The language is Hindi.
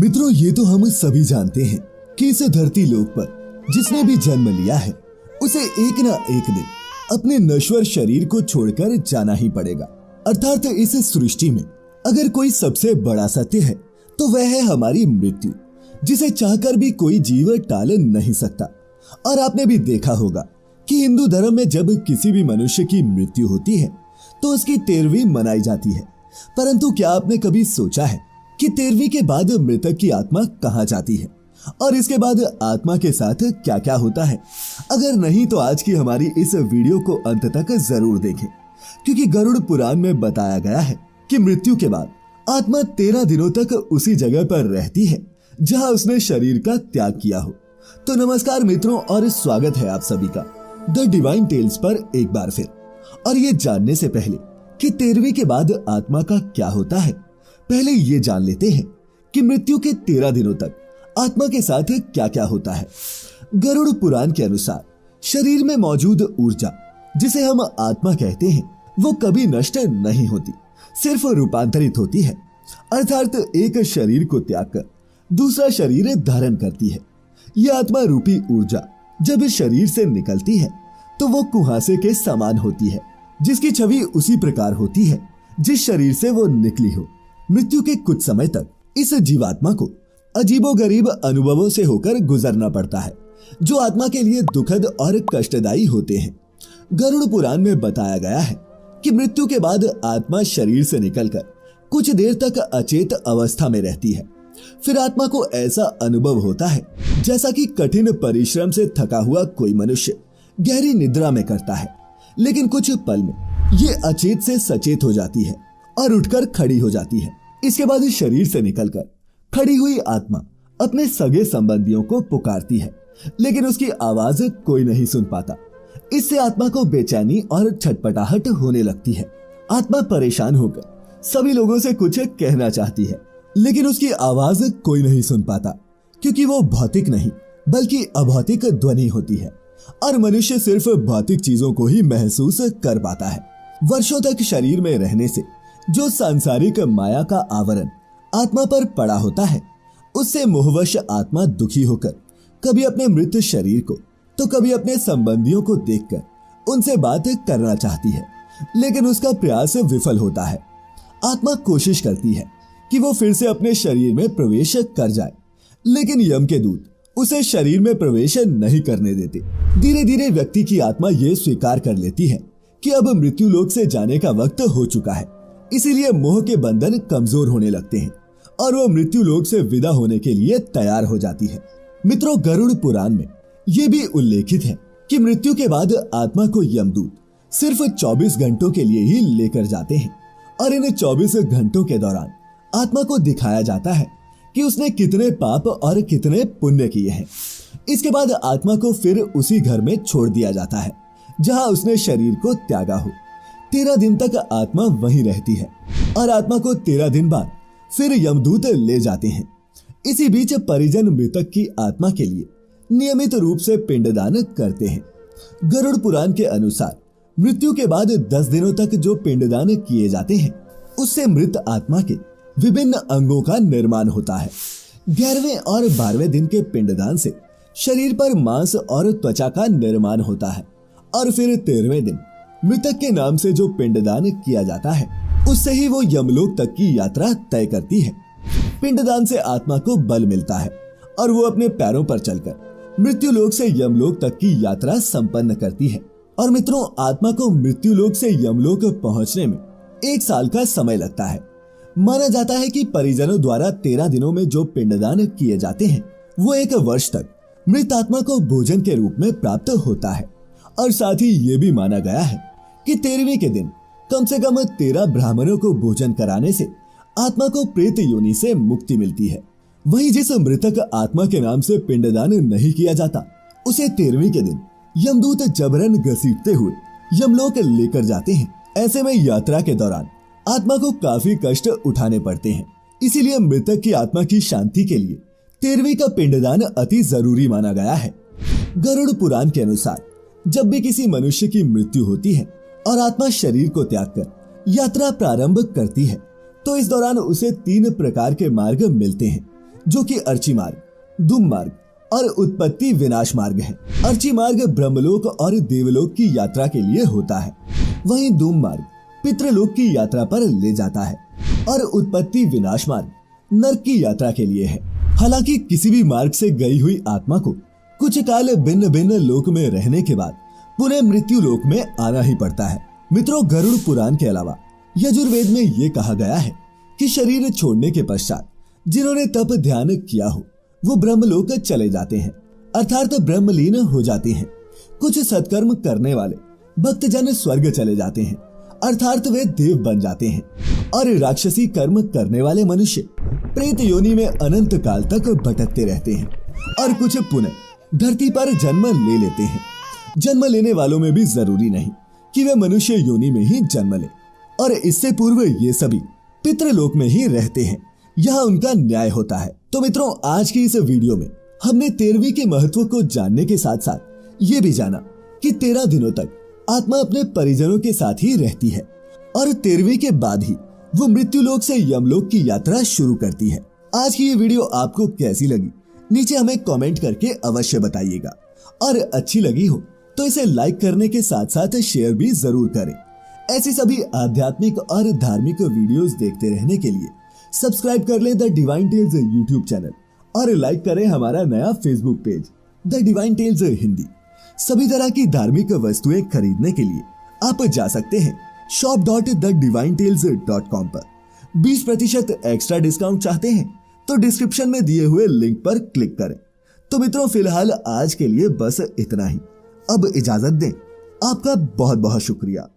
मित्रों, ये तो हम सभी जानते हैं कि इस धरती लोक पर जिसने भी जन्म लिया है उसे एक ना एक दिन अपने नश्वर शरीर को छोड़कर जाना ही पड़ेगा। अर्थात इस सृष्टि में अगर कोई सबसे बड़ा सत्य है तो वह है हमारी मृत्यु, जिसे चाहकर भी कोई जीव टाल नहीं सकता। और आपने भी देखा होगा कि हिंदू धर्म में जब किसी भी मनुष्य की मृत्यु होती है तो उसकी 13वीं मनाई जाती है। परंतु क्या आपने कभी सोचा है कि 13वीं के बाद मृतक की आत्मा कहाँ जाती है और इसके बाद आत्मा के साथ क्या क्या होता है? अगर नहीं तो आज की हमारी इस वीडियो को अंत तक जरूर देखें, क्योंकि गरुड़ पुराण में बताया गया है कि मृत्यु के बाद आत्मा 13 दिनों तक उसी जगह पर रहती है जहां उसने शरीर का त्याग किया हो। तो नमस्कार मित्रों, और स्वागत है आप सभी का द डिवाइन टेल्स पर एक बार फिर। और ये जानने से पहले कि 13वीं के बाद आत्मा का क्या होता है, पहले ये जान लेते हैं कि मृत्यु के 13 दिनों तक आत्मा के साथ क्या क्या होता है। गरुड़ पुराण के अनुसार शरीर में मौजूद ऊर्जा, जिसे हम आत्मा कहते हैं, वो कभी नष्ट नहीं होती, सिर्फ रूपांतरित होती है। अर्थात एक शरीर को त्याग कर दूसरा शरीर धारण करती है। यह आत्मा रूपी ऊर्जा जब शरीर से निकलती है तो वो कुहासे के समान होती है, जिसकी छवि उसी प्रकार होती है जिस शरीर से वो निकली हो। मृत्यु के कुछ समय तक इस जीवात्मा को अजीबोगरीब अनुभवों से होकर गुजरना पड़ता है, जो आत्मा के लिए दुखद और कष्टदायी होते हैं। गरुड़ पुराण में बताया गया है कि मृत्यु के बाद आत्मा शरीर से निकलकर कुछ देर तक अचेत अवस्था में रहती है। फिर आत्मा को ऐसा अनुभव होता है जैसा कि कठिन परिश्रम से थका हुआ कोई मनुष्य गहरी निद्रा में करता है, लेकिन कुछ पल में ये अचेत से सचेत हो जाती है और उठकर खड़ी हो जाती है। इसके बाद शरीर से निकलकर खड़ी हुई आत्मा अपने सगे संबंधियों को पुकारती है, लेकिन उसकी आवाज कोई नहीं सुन पाता। इससे आत्मा को बेचैनी और छटपटाहट होने लगती है। आत्मा परेशान होकर सभी लोगों से कुछ कहना चाहती है, लेकिन उसकी आवाज कोई नहीं सुन पाता, क्योंकि वो भौतिक नहीं बल्कि अभौतिक ध्वनि होती है और मनुष्य सिर्फ भौतिक चीजों को ही महसूस कर पाता है। वर्षों तक शरीर में रहने से जो सांसारिक माया का आवरण आत्मा पर पड़ा होता है, उससे मोहवश आत्मा दुखी होकर कभी अपने मृत शरीर को तो कभी अपने संबंधियों को देखकर उनसे बात करना चाहती है, लेकिन उसका प्रयास विफल होता है। आत्मा कोशिश करती है कि वो फिर से अपने शरीर में प्रवेश कर जाए, लेकिन यम के दूत उसे शरीर में प्रवेश नहीं करने देते। धीरे धीरे व्यक्ति की आत्मा ये स्वीकार कर लेती है कि अब मृत्यु लोक से जाने का वक्त हो चुका है। इसीलिए मोह के बंधन कमजोर होने लगते हैं और वो मृत्यु लोक से विदा होने के लिए तैयार हो जाती है। मित्रों, गरुड़ पुराण में ये भी उल्लेखित है कि मृत्यु के बाद आत्मा को यमदूत सिर्फ 24 घंटों के लिए ही लेकर जाते हैं और इन 24 घंटों के दौरान आत्मा को दिखाया जाता है कि उसने कितने पाप और कितने पुण्य किए हैं। इसके बाद आत्मा को फिर उसी घर में छोड़ दिया जाता है जहां उसने शरीर को त्यागा हो। 13 दिन तक आत्मा वहीं रहती है और आत्मा को 13 दिन बाद फिर यमदूत ले जाते हैं। इसी बीच परिजन मृतक की आत्मा के लिए नियमित रूप से पिंडदान करते हैं। गरुड़ पुराण के अनुसार मृत्यु के बाद 10 दिनों तक जो पिंडदान किए जाते हैं, उससे मृत आत्मा के विभिन्न अंगों का निर्माण होता है। 11वें और 12वें दिन के पिंडदान से शरीर पर मांस और त्वचा का निर्माण होता है और फिर 13वें दिन मृतक के नाम से जो पिंडदान किया जाता है, उससे ही वो यमलोक तक की यात्रा तय करती है। पिंडदान से आत्मा को बल मिलता है और वो अपने पैरों पर चलकर मृत्यु लोक से यमलोक तक की यात्रा संपन्न करती है। और मित्रों, आत्मा को मृत्यु लोक से यमलोक पहुंचने में 1 साल का समय लगता है। माना जाता है कि परिजनों द्वारा 13 दिनों में जो पिंडदान किए जाते हैं, वो 1 वर्ष तक मृत आत्मा को भोजन के रूप में प्राप्त होता है। और साथ ही ये भी माना गया है कि 13वीं के दिन कम से कम 13 ब्राह्मणों को भोजन कराने से आत्मा को प्रेत योनि से मुक्ति मिलती है। वहीं जिस मृतक आत्मा के नाम से पिंडदान नहीं किया जाता, उसे 13वीं के दिन यमदूत जबरन घसीटते हुए यमलोक लेकर जाते हैं। ऐसे में यात्रा के दौरान आत्मा को काफी कष्ट उठाने पड़ते हैं। इसीलिए मृतक की आत्मा की शांति के लिए 13वीं का पिंडदान अति जरूरी माना गया है। गरुड़ पुराण के अनुसार जब भी किसी मनुष्य की मृत्यु होती है और आत्मा शरीर को त्याग कर यात्रा प्रारंभ करती है, तो इस दौरान उसे 3 प्रकार के मार्ग मिलते हैं, जो कि अर्ची मार्ग, धूम मार्ग और उत्पत्ति विनाश मार्ग है। अर्ची मार्ग ब्रह्मलोक और देवलोक की यात्रा के लिए होता है, वहीं धूम मार्ग पितृलोक की यात्रा पर ले जाता है और उत्पत्ति विनाश मार्ग नरक की यात्रा के लिए है। हालांकि किसी भी मार्ग से गई हुई आत्मा को कुछ काल भिन्न भिन्न लोक में रहने के बाद पुनः मृत्यु लोक में आना ही पड़ता है। मित्रों, गरुड़ पुराण के अलावा यजुर्वेद में ये कहा गया है कि शरीर छोड़ने के पश्चात जिन्होंने तप ध्यान किया हो वो ब्रह्मलोक चले जाते हैं, अर्थात ब्रह्मलीन हो जाते हैं। कुछ सत्कर्म करने वाले भक्तजन स्वर्ग चले जाते हैं, अर्थात वे देव बन जाते हैं, और राक्षसी कर्म करने वाले मनुष्य प्रेत योनि में अनंत काल तक भटकते रहते हैं, और कुछ पुनः धरती पर जन्म ले लेते हैं। जन्म लेने वालों में भी जरूरी नहीं कि वे मनुष्य योनि में ही जन्म ले, और इससे पूर्व ये सभी पितृलोक में ही रहते हैं, यहाँ उनका न्याय होता है। तो मित्रों, आज की इस वीडियो में हमने 13वीं के महत्व को जानने के साथ साथ ये भी जाना कि 13 दिनों तक आत्मा अपने परिजनों के साथ ही रहती है और 13वीं के बाद ही वो मृत्युलोक से यमलोक की यात्रा शुरू करती है। आज की ये वीडियो आपको कैसी लगी नीचे हमें कमेंट करके अवश्य बताइएगा, और अच्छी लगी हो तो इसे लाइक करने के साथ साथ शेयर भी जरूर करें। ऐसी सभी आध्यात्मिक और धार्मिक वीडियोस देखते रहने के लिए सब्सक्राइब कर लें the divine tales YouTube channel और लाइक करें हमारा नया Facebook page the divine tales Hindi. सभी तरह की धार्मिक वस्तुएं खरीदने के लिए आप जा सकते हैं shop.thedivinetales.com पर। 20% एक्स्ट्रा डिस्काउंट चाहते हैं तो डिस्क्रिप्शन में दिए हुए लिंक पर क्लिक करें। तो मित्रों, फिलहाल आज के लिए बस इतना ही। अब इजाजत दें। आपका बहुत बहुत शुक्रिया।